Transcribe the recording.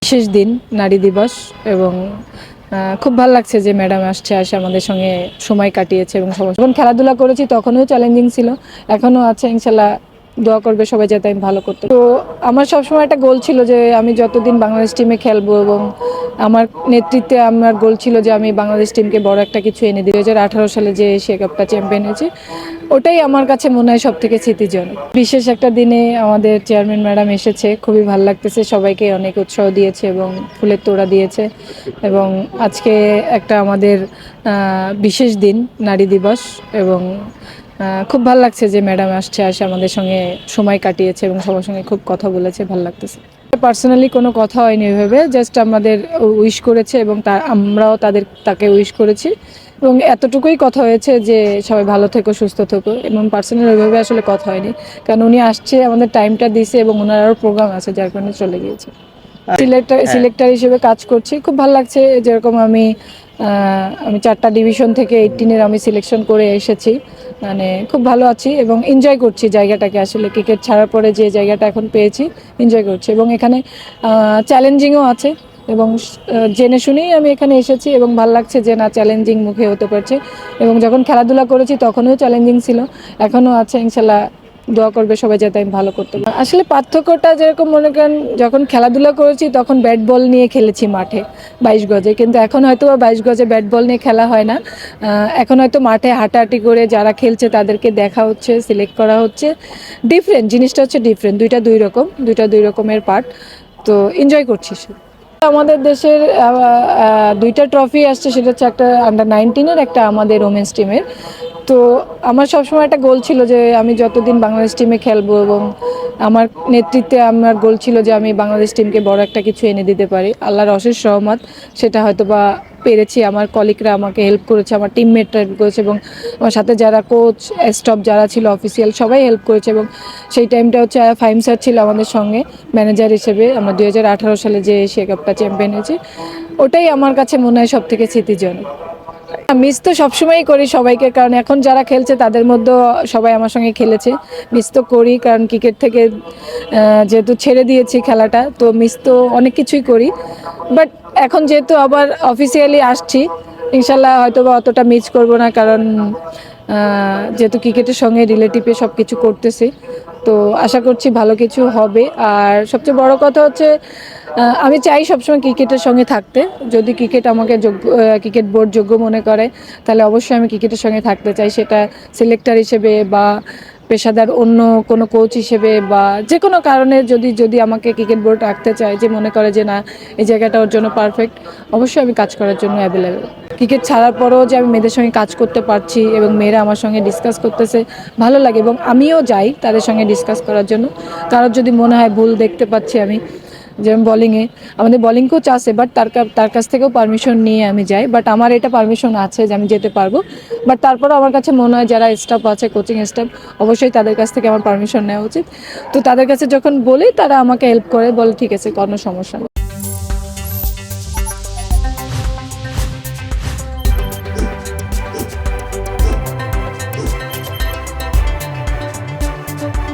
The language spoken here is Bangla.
বিশেষ দিন নারী দিবস এবং খুব ভালো লাগছে যে ম্যাডাম আসে আমাদের সঙ্গে সময় কাটিয়েছে এবং যখন খেলাধুলা করেছি তখনও চ্যালেঞ্জিং ছিল, এখনও আছে। ইনশাল্লাহ দোয়া করবে সবাই যাতে আমি ভালো করতে। তো আমার সবসময় একটা গোল ছিল যে আমি যতদিন বাংলাদেশ টিমে খেলবো এবং আমার নেতৃত্বে আমার গোল ছিল যে আমি বাংলাদেশ টিমকে বড় একটা কিছু এনে দিই। 2018 সালে যে এশিয়া কাপটা চ্যাম্পিয়ন হয়েছে, ওটাই আমার কাছে মনে হয় সব থেকে স্মৃতিজনক। বিশেষ একটা দিনে আমাদের চেয়ারম্যান ম্যাডাম এসেছে, খুবই ভালো লাগতেছে, সবাইকে অনেক উৎসাহ দিয়েছে এবং ফুলের তোড়া দিয়েছে। এবং আজকে একটা আমাদের বিশেষ দিন নারী দিবস এবং খুব ভালো লাগছে যে ম্যাডাম আসে আমাদের সঙ্গে সময় কাটিয়েছে এবং সবার সঙ্গে খুব কথা বলেছে, ভালো লাগতেছে। পার্সোনালি কোনো কথা হয়নি ওইভাবে, জাস্ট আমাদের উইশ করেছে এবং আমরাও তাকে উইশ করেছি এবং এতটুকুই কথা হয়েছে যে সবাই ভালো থেকো, সুস্থ থেকো। এবং পার্সোনালি ওইভাবে আসলে কথা হয়নি, কারণ উনি আসছে, আমাদের টাইমটা দিয়েছে এবং ওনার আরও প্রোগ্রাম আছে, যার কারণে চলে গিয়েছে। সিলেক্টর হিসেবে কাজ করছি, খুব ভালো লাগছে। যেরকম আমি 4টা ডিভিশন থেকে 18-এর আমি সিলেকশন করে এসেছি, মানে খুব ভালো আছি এবং এনজয় করছি জায়গাটাকে। আসলে ক্রিকেট ছাড়ার পরে যে জায়গাটা এখন পেয়েছি, এনজয় করছি এবং এখানে চ্যালেঞ্জিংও আছে এবং জেনে শুনেই আমি এখানে এসেছি এবং ভালো লাগছে যে না, চ্যালেঞ্জিং মুখে হতে পারছে। এবং যখন খেলাধুলা করেছি তখনও চ্যালেঞ্জিং ছিল, এখনও আছে। ইনশাল্লাহ দোয়া করবে সবাই যাতে আমি ভালো করতে পারি। আসলে পার্থক্যটা যেরকম মনে করেন, যখন খেলাধুলা করেছি তখন ব্যাট বল নিয়ে খেলেছি মাঠে 22 গজে, কিন্তু এখন হয়তো 22 গজে ব্যাট বল নিয়ে খেলা হয় না। এখন হয়তো মাঠে হাঁটাহাঁটি করে যারা খেলছে তাদেরকে দেখা হচ্ছে, সিলেক্ট করা হচ্ছে। ডিফারেন্ট জিনিসটা হচ্ছে ডিফারেন্ট, দুইটা দুই রকমের পার্ট। তো এনজয় করছি। আমাদের দেশের 2টা ট্রফি আসছে, সেটা হচ্ছে একটা আন্ডার-19-এর, একটা আমাদের ওমেন্স টিমের। তো আমার সবসময় একটা গোল ছিল যে আমি যতদিন বাংলাদেশ টিমে খেলবো এবং আমার নেতৃত্বে আমার গোল ছিল যে আমি বাংলাদেশ টিমকে বড় একটা কিছু এনে দিতে পারি। আল্লাহর অশেষ রহমত, সেটা হয়তো বা পেরেছি। আমার কলিগরা আমাকে হেল্প করেছে, আমার টিমমেটরা হেল্প করেছে এবং আমার সাথে যারা কোচ স্টাফ যারা ছিল, অফিসিয়াল সবাই হেল্প করেছে। এবং সেই টাইমটা হচ্ছে ফাহিম স্যার ছিল আমাদের সঙ্গে ম্যানেজার হিসেবে। আমরা 2018 সালে যে এশিয়া কাপটা চ্যাম্পিয়ন হয়েছি, ওটাই আমার কাছে মনে হয় সব থেকে স্মৃতিজনক। মিস তো সবসময়ই করি সবাইকে, কারণ এখন যারা খেলছে তাদের মধ্যেও সবাই আমার সঙ্গে খেলেছে। মিস তো করি, কারণ ক্রিকেট থেকে যেহেতু ছেড়ে দিয়েছি খেলাটা, তো মিস তো অনেক কিছুই করি। বাট এখন যেহেতু আবার অফিসিয়ালি আসছি, ইনশাল্লাহ হয়তো বা অতটা মিস করবো না, কারণ যেহেতু ক্রিকেটের সঙ্গে রিলেটিভে সব কিছু করতেছি, তো আশা করছি ভালো কিছু হবে। আর সবচেয়ে বড় কথা হচ্ছে আমি চাই সবসময় ক্রিকেটের সঙ্গে থাকতে। যদি ক্রিকেট আমাকে ক্রিকেট বোর্ড যোগ্য মনে করে, তাহলে অবশ্যই আমি ক্রিকেটের সঙ্গে থাকতে চাই, সেটা সিলেক্টর হিসেবে বা পেশাদার অন্য কোনো কোচ হিসেবে বা যে কোনো কারণে যদি আমাকে ক্রিকেট বোর্ড রাখতে চায়, যে মনে করে যে না, এই জায়গাটা ওর জন্য পারফেক্ট, অবশ্যই আমি কাজ করার জন্য অ্যাভেলেবেল। ক্রিকেট ছাড়ার পরেও যে আমি মেয়েদের সঙ্গে কাজ করতে পারছি এবং মেয়েরা আমার সঙ্গে ডিসকাস করতেছে, ভালো লাগে। এবং আমিও যাই তাদের সঙ্গে ডিসকাস করার জন্য। কারোর যদি মনে হয় ভুল দেখতে পাচ্ছি আমি, যেমন বলিংয়ে আমাদের বলিং কোচ আছে, বাট তার কাছ থেকেও পারমিশন নিয়ে আমি যাই। বাট আমার এটা পারমিশন আছে যে আমি যেতে পারবো, বাট তারপরেও আমার কাছে মনে হয় যারা স্টাফ আছে, কোচিং স্টাফ, অবশ্যই তাদের কাছ থেকে আমার পারমিশন নেওয়া উচিত। তো তাদের কাছে যখন বলি, তারা আমাকে হেল্প করে, বলে ঠিক আছে, কোনো সমস্যা নেই।